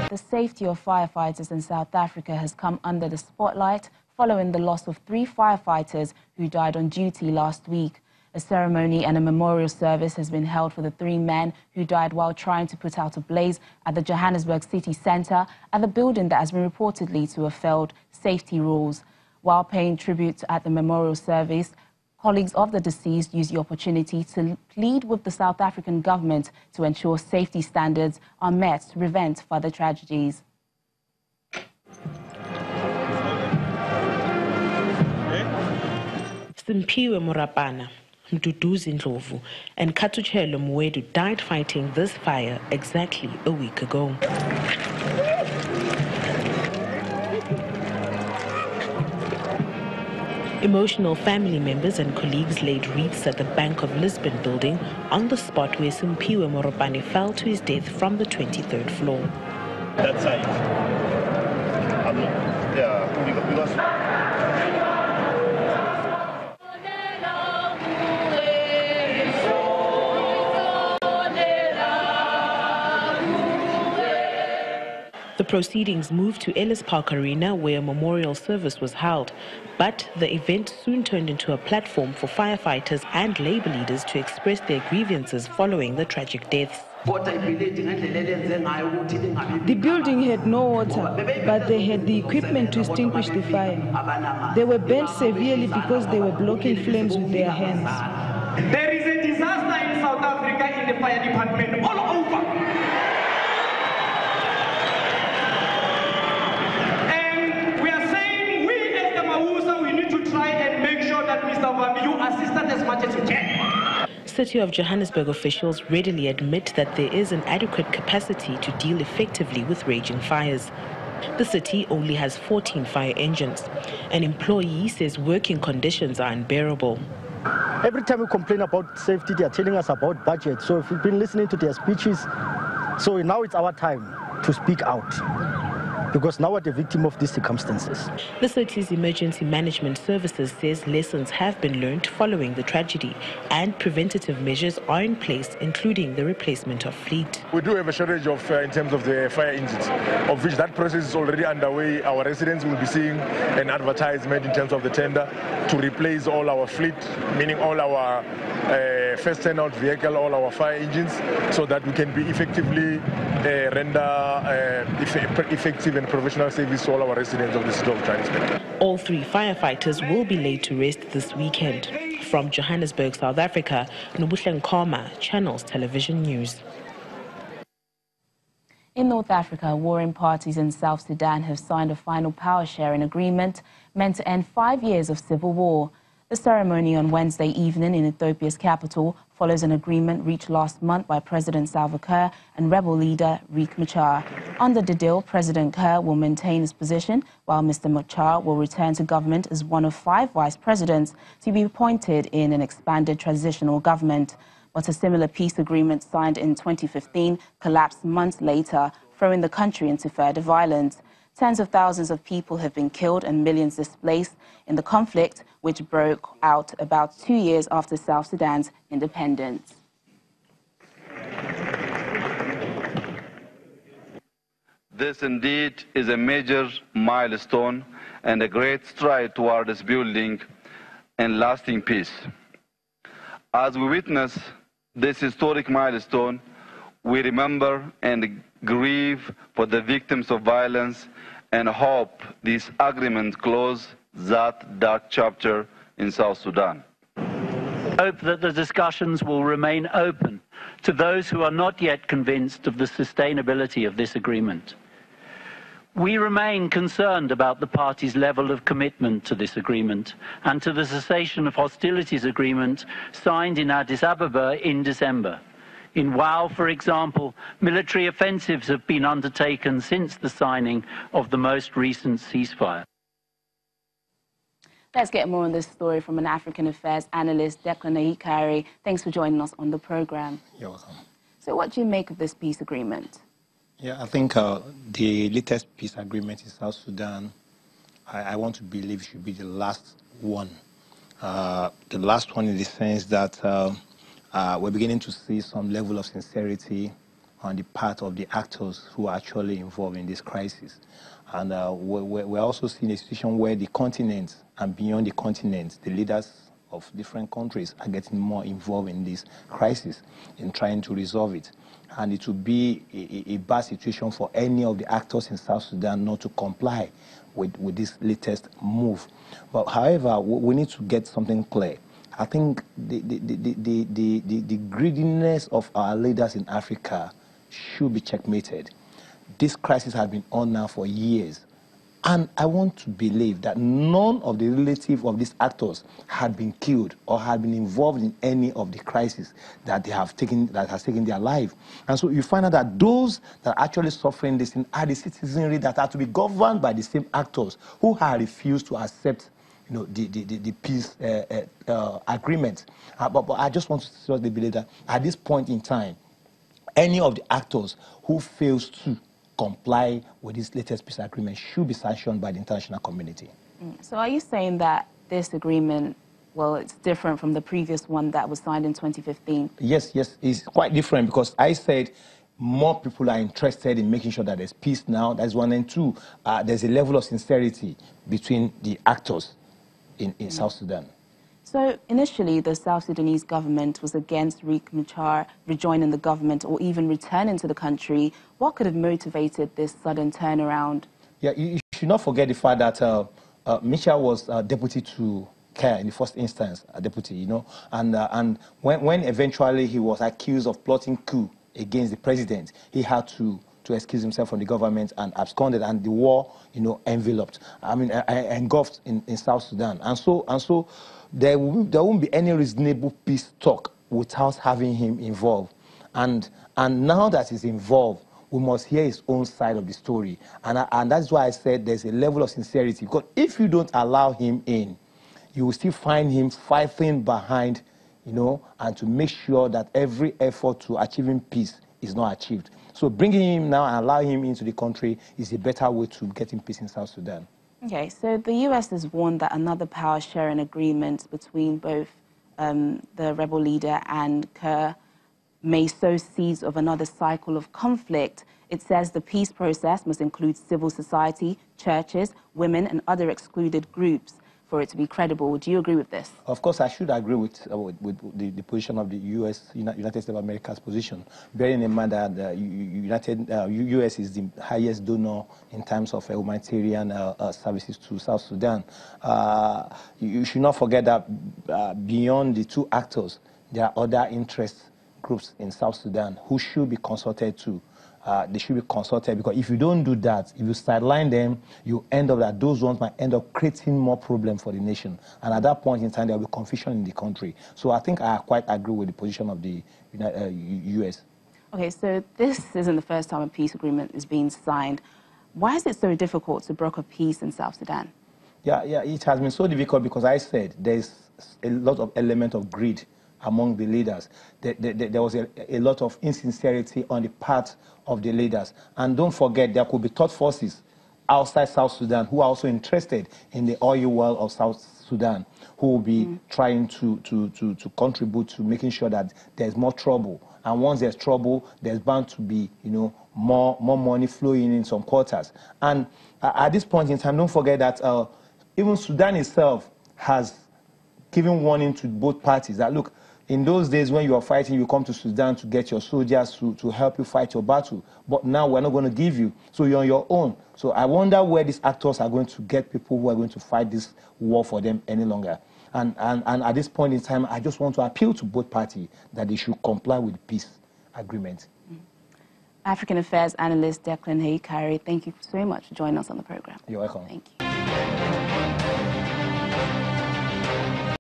The safety of firefighters in South Africa has come under the spotlight following the loss of 3 firefighters who died on duty last week. A ceremony and a memorial service has been held for the 3 men who died while trying to put out a blaze at the Johannesburg city centre at the building that has been reportedly to have failed safety rules. While paying tribute at the memorial service, colleagues of the deceased used the opportunity to plead with the South African government to ensure safety standards are met to prevent further tragedies. Simpiwe Morapana, Mduduzi Ndlovu, and Katuchelo Mwedu died fighting this fire exactly a week ago. Emotional family members and colleagues laid wreaths at the Bank of Lisbon building on the spot where Simpiwe Morapane fell to his death from the 23rd floor. That side. Because the proceedings moved to Ellis Park Arena, where a memorial service was held. But the event soon turned into a platform for firefighters and labor leaders to express their grievances following the tragic deaths. The building had no water, but they had the equipment to extinguish the fire. They were burnt severely because they were blocking flames with their hands. There is a disaster in South Africa in the fire department all over. City of Johannesburg officials readily admit that there is an adequate capacity to deal effectively with raging fires. The city only has 14 fire engines. An employee says working conditions are unbearable. Every time we complain about safety, they are telling us about budget. So if we've been listening to their speeches, so now it's our time to speak out, because now we're the victim of these circumstances. The city's emergency management services says lessons have been learned following the tragedy and preventative measures are in place, including the replacement of fleet. we do have a shortage of in terms of the fire engines, of which that process is already underway. Our residents will be seeing an advertisement in terms of the tender to replace all our fleet, meaning all our first turnout vehicle, all our fire engines, so that we can be effectively render effective and professional service to all our residents of the city of Johannesburg. All 3 firefighters will be laid to rest this weekend. From Johannesburg, South Africa, Nobuhle Nkoma, Channels Television News. In North Africa, warring parties in South Sudan have signed a final power-sharing agreement meant to end 5 years of civil war. The ceremony on Wednesday evening in Ethiopia's capital follows an agreement reached last month by President Salva Kiir and rebel leader Riek Machar. Under the deal, President Kiir will maintain his position, while Mr. Machar will return to government as one of 5 vice presidents to be appointed in an expanded transitional government. But a similar peace agreement signed in 2015 collapsed months later, throwing the country into further violence. Tens of thousands of people have been killed and millions displaced in the conflict, which broke out about 2 years after South Sudan's independence. This indeed is a major milestone and a great stride towards building and lasting peace. As we witness this historic milestone, we remember and grieve for the victims of violence and hope this agreement closes that dark chapter in South Sudan. Hope that the discussions will remain open to those who are not yet convinced of the sustainability of this agreement. We remain concerned about the parties' level of commitment to this agreement and to the cessation of hostilities agreement signed in Addis Ababa in December. In WOW, for example, military offensives have been undertaken since the signing of the most recent ceasefire. Let's get more on this story from an African affairs analyst, Declan Ahikari. Thanks for joining us on the program. You're welcome. So what do you make of this peace agreement? Yeah, I think the latest peace agreement in South Sudan, I want to believe should be the last one. The last one in the sense that we're beginning to see some level of sincerity on the part of the actors who are actually involved in this crisis. And we're also seeing a situation where the continent and beyond the continent, the leaders of different countries are getting more involved in this crisis, in trying to resolve it. And it will be a bad situation for any of the actors in South Sudan not to comply with this latest move. But however, we need to get something clear. I think the greediness of our leaders in Africa should be checkmated. This crisis has been on now for years. And I want to believe that none of the relatives of these actors had been killed or had been involved in any of the crises that has taken their life. And so you find out that those that are actually suffering this thing are the citizenry that are to be governed by the same actors who have refused to accept the peace agreement. But I just want to seriously believe that at this point in time, any of the actors who fails to comply with this latest peace agreement should be sanctioned by the international community. So are you saying that this agreement, well, it's different from the previous one that was signed in 2015? Yes, it's quite different because I said more people are interested in making sure that there's peace now. That's one. And two, there's a level of sincerity between the actors in South Sudan. So initially, the South Sudanese government was against Riek Machar rejoining the government or even returning to the country. What could have motivated this sudden turnaround? Yeah, you should not forget the fact that Machar was deputy to Kerr in the first instance, a deputy, and when eventually he was accused of plotting coup against the president, he had to excuse himself from the government and absconded, and the war, engulfed in South Sudan, and so there won't be any reasonable peace talk without having him involved, and now that he's involved, we must hear his own side of the story, and that's why I said there's a level of sincerity, because if you don't allow him in, you will still find him fighting behind, and to make sure that every effort to achieving peace is not achieved. So bringing him now and allowing him into the country is a better way to getting peace in South Sudan. Okay, so the U.S. has warned that another power-sharing agreement between both the rebel leader and Kerr may sow seeds of another cycle of conflict. It says the peace process must include civil society, churches, women, and other excluded groups for it to be credible. Do you agree with this? Of course, I should agree with the position of the United States of America's position, bearing in mind that the U.S. is the highest donor in terms of humanitarian services to South Sudan. You should not forget that beyond the two actors, there are other interest groups in South Sudan who should be consulted too. They should be consulted, because if you don't do that, if you sideline them, you end up that those ones might end up creating more problems for the nation. And at that point in time, there will be confusion in the country. So I think I quite agree with the position of the U.S. Okay, so this isn't the first time a peace agreement is being signed. Why is it so difficult to broker peace in South Sudan? Yeah, it has been so difficult because I said there's a lot of element of greed among the leaders. There was a lot of insincerity on the part of the leaders. And don't forget, there could be third forces outside South Sudan who are also interested in the oil well of South Sudan, who will be trying to contribute to making sure that there's more trouble. And once there's trouble, there's bound to be, more money flowing in some quarters. And at this point in time, don't forget that even Sudan itself has given warning to both parties that, look, in those days when you are fighting, you come to Sudan to get your soldiers to help you fight your battle. But now we're not going to give you. So you're on your own. So I wonder where these actors are going to get people who are going to fight this war for them any longer. And at this point in time, I just want to appeal to both parties that they should comply with the peace agreement. African Affairs Analyst Declan Hay-Carey, thank you so much for joining us on the program. You're welcome. Thank you.